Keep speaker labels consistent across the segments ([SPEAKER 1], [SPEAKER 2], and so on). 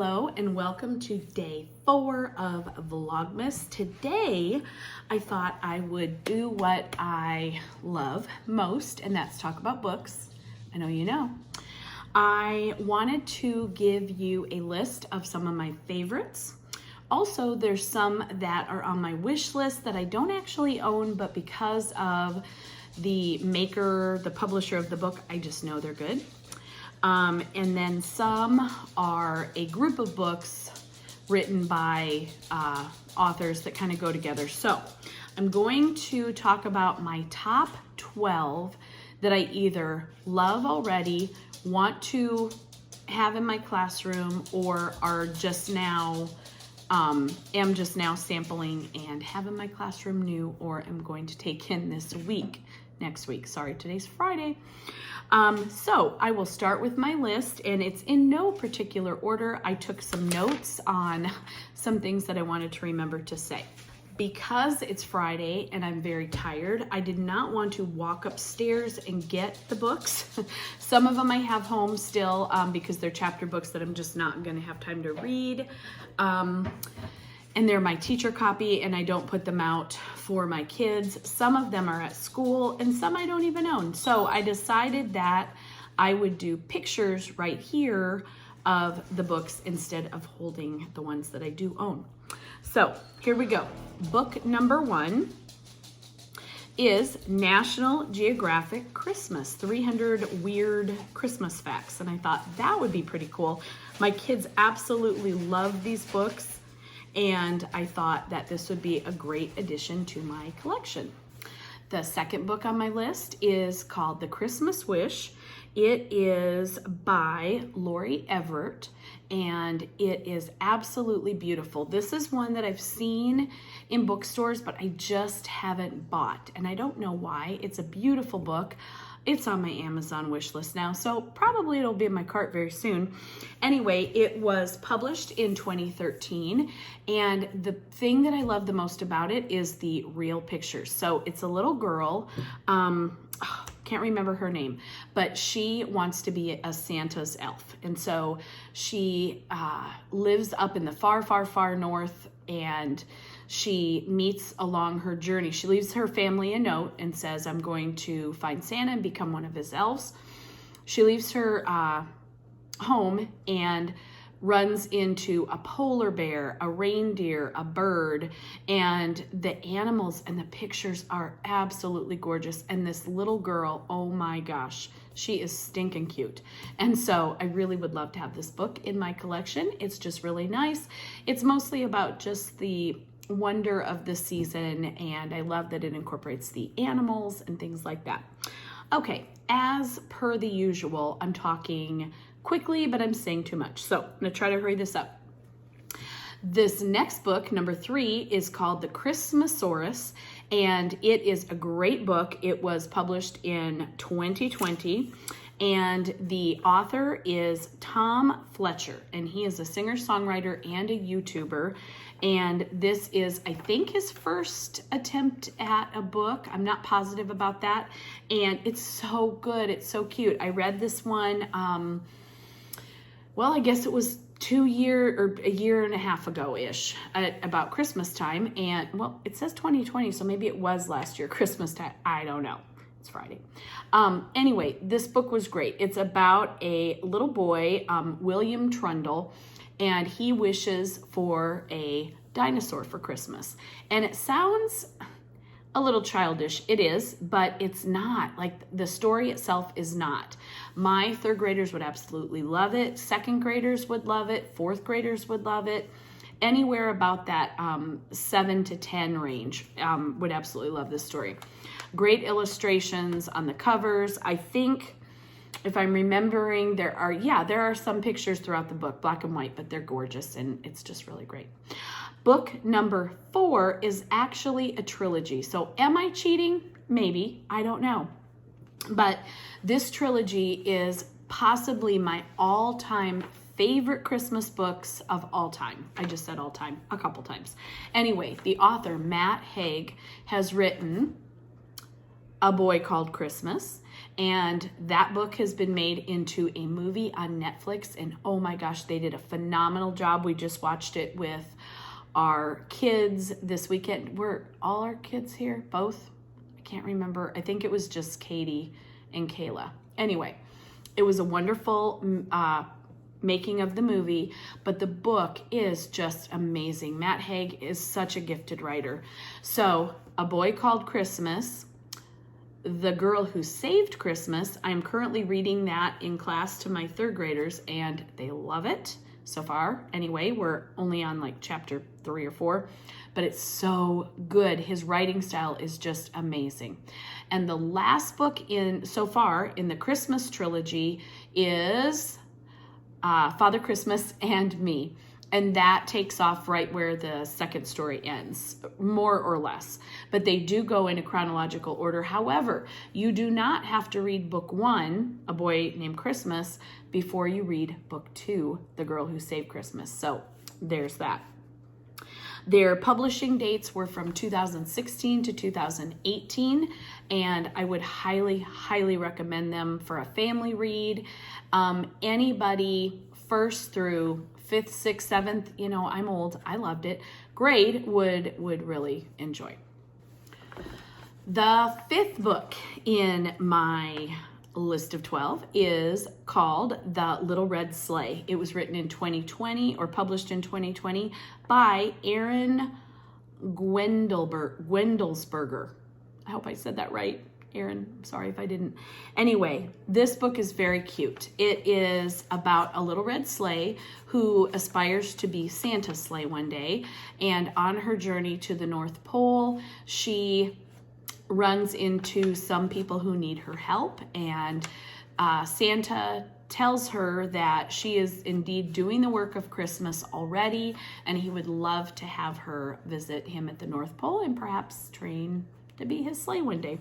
[SPEAKER 1] Hello and welcome to day 4 of Vlogmas. Today, I thought I would do what I love most, and that's talk about books. I know you know. I wanted to give you a list of some of my favorites. Also, there's some that are on my wish list that I don't actually own, but because of the maker, the publisher of the book, I just know they're good. And then some are a group of books written by authors that kind of go together. So I'm going to talk about my top 12 that I either love already, want to have in my classroom, or are just now, am just now sampling and have in my classroom new, or am going to take in next week. Sorry, today's Friday. So I will start with my list, and it's in no particular order. I took some notes on some things that I wanted to remember to say. Because it's Friday and I'm very tired, I did not want to walk upstairs and get the books. Some of them I have home still because they're chapter books that I'm just not going to have time to read. And they're my teacher copy, and I don't put them out for my kids. Some of them are at school, and some I don't even own. So I decided that I would do pictures right here of the books instead of holding the ones that I do own. So here we go. Book number 1 is National Geographic Christmas, 300 Weird Christmas Facts. And I thought that would be pretty cool. My kids absolutely love these books, and I thought that this would be a great addition to my collection. The second book on my list is called The Christmas Wish. It is by Lori Everett, and it is absolutely beautiful. This is one that I've seen in bookstores, but I just haven't bought, and I don't know why. It's a beautiful book. It's on my Amazon wish list now, so probably it'll be in my cart very soon. Anyway, it was published in 2013, and the thing that I love the most about it is the real pictures. So it's a little girl, can't remember her name, but she wants to be a Santa's elf. And so she lives up in the far, far, far north, and she meets along her journey. She leaves her family a note and says, I'm going to find Santa and become one of his elves. She leaves her home and runs into a polar bear, a reindeer, a bird, and the animals and the pictures are absolutely gorgeous. And this little girl, oh my gosh, she is stinking cute. And so I really would love to have this book in my collection. It's just really nice. It's mostly about just the wonder of the season, and I love that it incorporates the animals and things like that. Okay, as per the usual, I'm talking quickly, but I'm saying too much. So I'm gonna try to hurry this up. This next book, number 3, is called The Christmasaurus, and it is a great book. It was published in 2020, and the author is Tom Fletcher, and he is a singer-songwriter and a YouTuber. And this is, I think, his first attempt at a book. I'm not positive about that. And it's so good. It's so cute. I read this one, well, I guess it was a year and a half ago-ish, about Christmas time. And, well, it says 2020, so maybe it was last year, Christmas time. I don't know. It's Friday. Anyway, this book was great. It's about a little boy, William Trundle, and he wishes for a dinosaur for Christmas. And it sounds a little childish. It is, but it's not. Like, the story itself is not. My 3rd graders would absolutely love it. 2nd graders would love it. 4th graders would love it. Anywhere about that 7 to 10 range would absolutely love this story. Great illustrations on the covers. I think, if I'm remembering, there are some pictures throughout the book, black and white, but they're gorgeous, and it's just really great. Book number 4 is actually a trilogy. So am I cheating? Maybe. I don't know. But this trilogy is possibly my all-time favorite Christmas books of all time. I just said all time a couple times. Anyway, the author, Matt Haig, has written A Boy Called Christmas. And that book has been made into a movie on Netflix. And oh my gosh, they did a phenomenal job. We just watched it with our kids this weekend. Were all our kids here? Both? I can't remember. I think it was just Katie and Kayla. Anyway, it was a wonderful making of the movie, but the book is just amazing. Matt Haig is such a gifted writer. So, A Boy Called Christmas, The Girl Who Saved Christmas. I'm currently reading that in class to my third graders, and they love it so far. Anyway, we're only on like chapter 3 or 4, but it's so good. His writing style is just amazing. And the last book so far in the Christmas trilogy is Father Christmas and Me. And that takes off right where the second story ends, more or less. But they do go in a chronological order. However, you do not have to read book 1, A Boy Named Christmas, before you read book 2, The Girl Who Saved Christmas. So there's that. Their publishing dates were from 2016 to 2018, and I would highly, highly recommend them for a family read. Anybody 1st through 5th, 6th, 7th, you know, I'm old, I loved it, grade would really enjoy. The 5th book in my list of 12 is called The Little Red Sleigh. It was written in 2020 or published in 2020 by Aaron Gwendelsberger. I hope I said that right. Aaron, sorry if I didn't. Anyway, this book is very cute. It is about a little red sleigh who aspires to be Santa's sleigh one day. And on her journey to the North Pole, she runs into some people who need her help. And Santa tells her that she is indeed doing the work of Christmas already, and he would love to have her visit him at the North Pole and perhaps train to be his sleigh one day.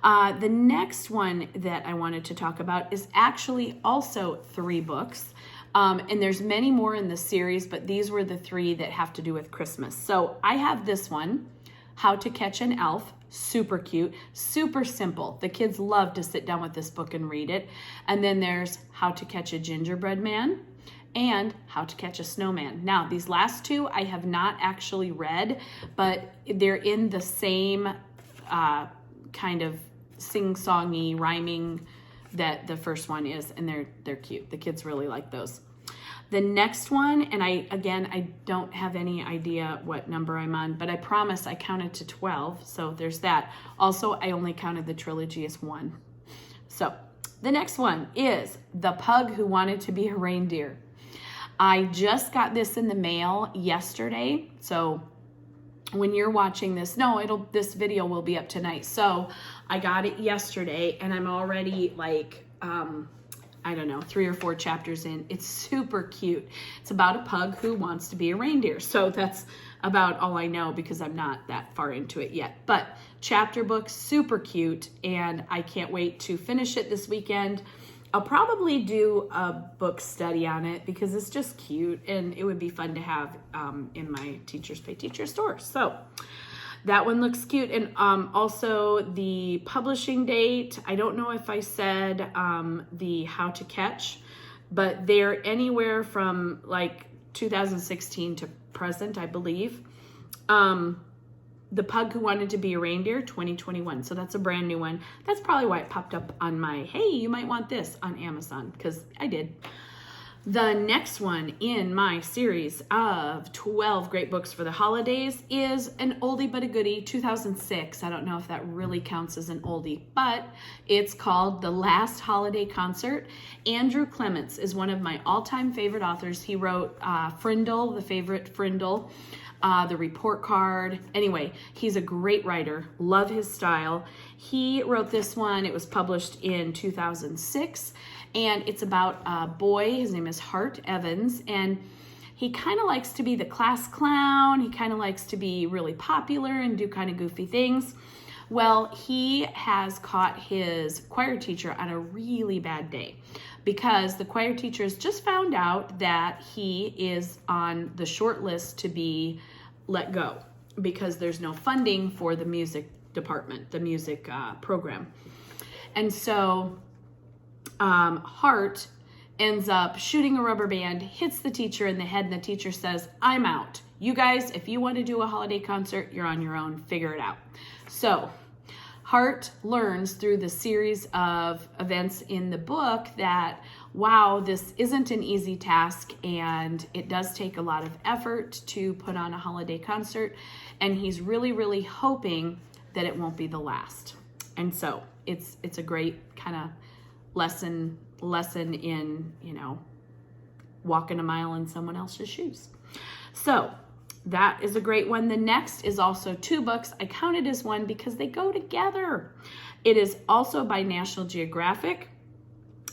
[SPEAKER 1] The next one that I wanted to talk about is actually also 3 books. And there's many more in the series, but these were the 3 that have to do with Christmas. So I have this one, How to Catch an Elf. Super cute, super simple. The kids love to sit down with this book and read it. And then there's How to Catch a Gingerbread Man and How to Catch a Snowman. Now, these last 2 I have not actually read, but they're in the same kind of sing-songy, rhyming that the first one is, and they're cute. The kids really like those. The next one, and I don't have any idea what number I'm on, but I promise I counted to 12, so there's that. Also, I only counted the trilogy as 1. So, the next one is The Pug Who Wanted to Be a Reindeer. I just got this in the mail yesterday, so when you're watching this, this video will be up tonight. So I got it yesterday and I'm already like, 3 or 4 chapters in. It's super cute. It's about a pug who wants to be a reindeer. So that's about all I know because I'm not that far into it yet. But chapter book, super cute, and I can't wait to finish it this weekend. I'll probably do a book study on it because it's just cute and it would be fun to have in my Teachers Pay Teacher store. So that one looks cute. And also the publishing date, I don't know if I said the How to Catch, but they're anywhere from like 2016 to present, I believe. The Pug Who Wanted to Be a Reindeer, 2021. So that's a brand new one. That's probably why it popped up on my, hey, you might want this on Amazon, because I did. The next one in my series of 12 great books for the holidays is an oldie but a goodie, 2006. I don't know if that really counts as an oldie, but it's called The Last Holiday Concert. Andrew Clements is one of my all-time favorite authors. He wrote Frindle, The Favorite Frindle, The Report Card. Anyway, he's a great writer. Love his style. He wrote this one. It was published in 2006, and it's about a boy. His name is Hart Evans, and he kind of likes to be the class clown. He kind of likes to be really popular and do kind of goofy things. Well, he has caught his choir teacher on a really bad day because the choir teacher has just found out that he is on the short list to be let go because there's no funding for the music department, the music program. And so Hart ends up shooting a rubber band, hits the teacher in the head, and the teacher says, "I'm out. You guys, if you want to do a holiday concert, you're on your own. Figure it out." So Hart learns through the series of events in the book that, wow, this isn't an easy task, and it does take a lot of effort to put on a holiday concert, and he's really, really hoping that it won't be the last. And so it's a great kind of lesson in, walking a mile in someone else's shoes. So that is a great one. The next is also 2 books. I count it as one because they go together. It is also by National Geographic.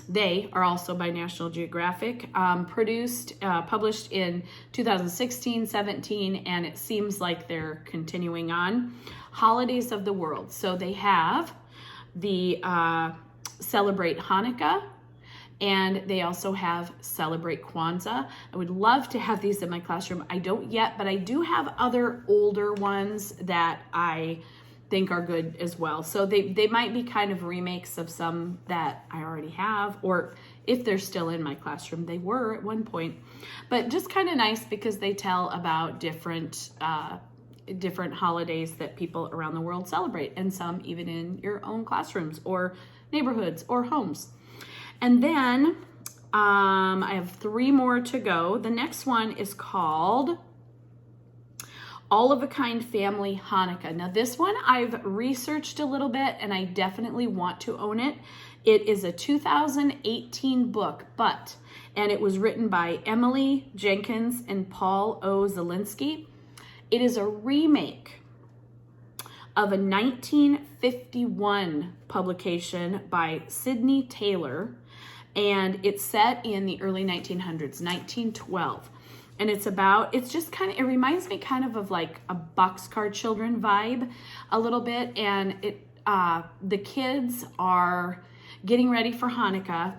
[SPEAKER 1] They are also by National Geographic, published in 2016, 17, and it seems like they're continuing on. Holidays of the World. So they have the Celebrate Hanukkah, and they also have Celebrate Kwanzaa. I would love to have these in my classroom. I don't yet, but I do have other older ones that I think are good as well. So they might be kind of remakes of some that I already have, or if they're still in my classroom, they were at one point. But just kind of nice because they tell about different holidays that people around the world celebrate, and some even in your own classrooms or neighborhoods or homes. And then I have 3 more to go. The next one is called All of a Kind Family Hanukkah. Now this one I've researched a little bit, and I definitely want to own it. It is a 2018 book, and it was written by Emily Jenkins and Paul O. Zielinski. It is a remake of a 1951 publication by Sidney Taylor, and it's set in the early 1900s, 1912. And it reminds me kind of like a Boxcar Children vibe a little bit. And the kids are getting ready for Hanukkah,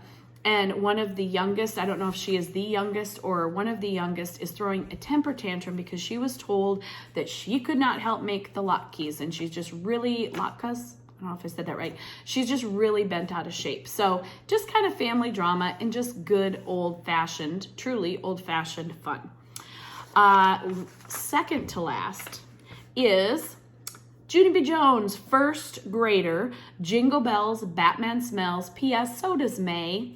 [SPEAKER 1] and one of the youngest, I don't know if she is the youngest or one of the youngest, is throwing a temper tantrum because she was told that she could not help make the latkes, and she's just really, latkes? I don't know if I said that right. She's just really bent out of shape. So just kind of family drama and just good truly old-fashioned fun. Second to last is Junie B. Jones, first grader, Jingle Bells, Batman Smells, P.S. So Does May.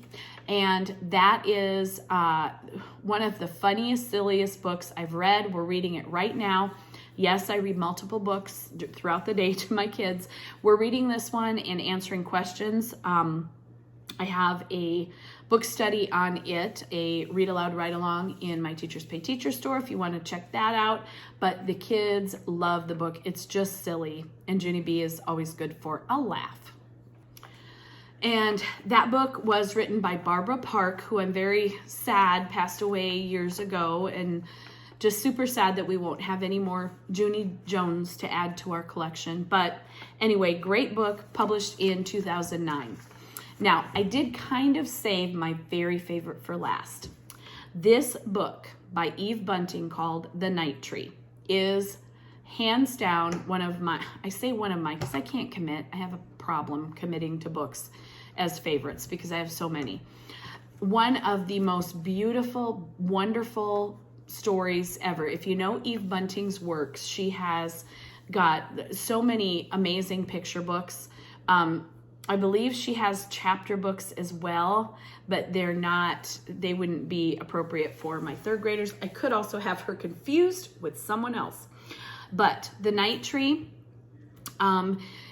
[SPEAKER 1] And that is one of the funniest, silliest books I've read. We're reading it right now. Yes, I read multiple books throughout the day to my kids. We're reading this one and answering questions. I have a book study on it, a read aloud ride along in my Teachers Pay Teacher store if you want to check that out. But the kids love the book. It's just silly, and Junie B is always good for a laugh. And that book was written by Barbara Park, who I'm very sad passed away years ago, and just super sad that we won't have any more Junie Jones to add to our collection. But anyway, great book, published in 2009. Now, I did kind of save my very favorite for last. This book by Eve Bunting called The Night Tree is hands down one of my because I can't commit. I have a problem committing to books as favorites because I have so many. One of the most beautiful, wonderful stories ever. If you know Eve Bunting's works, she has got so many amazing picture books. I believe she has chapter books as well, but they wouldn't be appropriate for my 3rd graders. I could also have her confused with someone else. But The Night Tree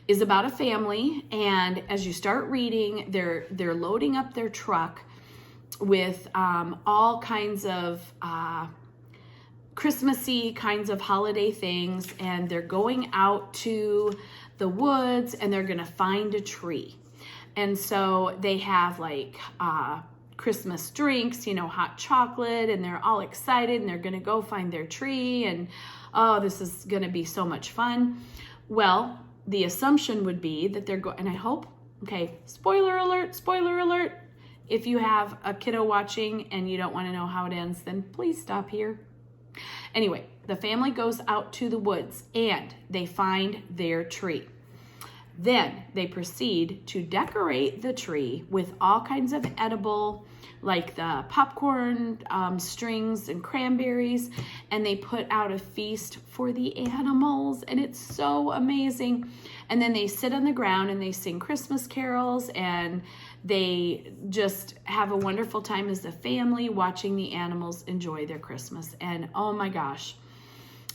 [SPEAKER 1] is about a family, and as you start reading, they're loading up their truck with all kinds of Christmassy kinds of holiday things, and they're going out to the woods and they're gonna find a tree. And so they have like Christmas drinks, hot chocolate, and they're all excited and they're gonna go find their tree, and oh, this is gonna be so much fun. Well, the assumption would be that and I hope, okay, spoiler alert, if you have a kiddo watching and you don't want to know how it ends, then please stop here. Anyway, the family goes out to the woods and they find their tree. Then they proceed to decorate the tree with all kinds of edible, like the popcorn strings and cranberries, and they put out a feast for the animals, and it's so amazing. And then they sit on the ground and they sing Christmas carols, and they just have a wonderful time as a family watching the animals enjoy their Christmas. And oh my gosh,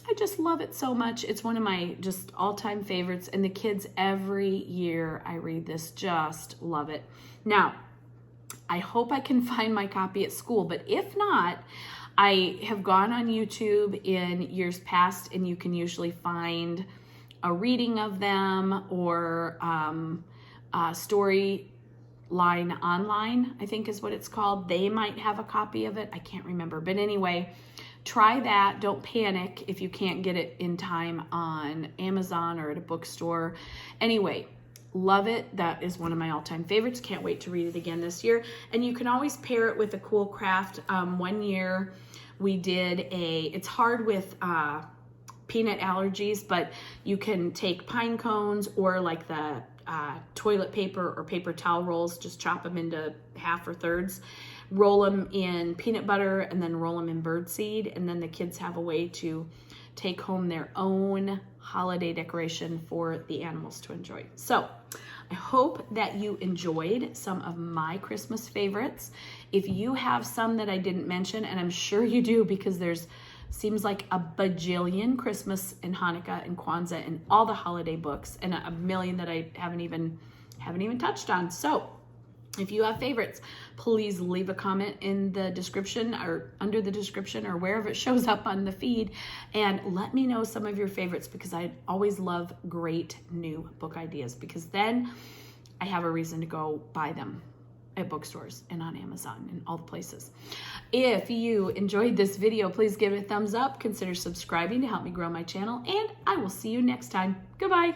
[SPEAKER 1] I just love it so much. It's one of my just all-time favorites, and the kids every year I read this just love it. Now, I hope I can find my copy at school, but if not, I have gone on YouTube in years past, and you can usually find a reading of them or a story line online, I think is what it's called. They might have a copy of it. I can't remember. But anyway, try that. Don't panic if you can't get it in time on Amazon or at a bookstore. Anyway, love it. That is one of my all-time favorites. Can't wait to read it again this year. And you can always pair it with a cool craft. One year we did it's hard with peanut allergies, but you can take pine cones or like the toilet paper or paper towel rolls, just chop them into half or thirds, roll them in peanut butter, and then roll them in birdseed. And then the kids have a way to take home their own holiday decoration for the animals to enjoy. So I hope that you enjoyed some of my Christmas favorites. If you have some that I didn't mention, and I'm sure you do because seems like a bajillion Christmas and Hanukkah and Kwanzaa and all the holiday books, and a million that I haven't even touched on. So if you have favorites, please leave a comment in the description or under the description or wherever it shows up on the feed, and let me know some of your favorites, because I always love great new book ideas, because then I have a reason to go buy them at bookstores and on Amazon and all the places. If you enjoyed this video, please give it a thumbs up. Consider subscribing to help me grow my channel, and I will see you next time. Goodbye.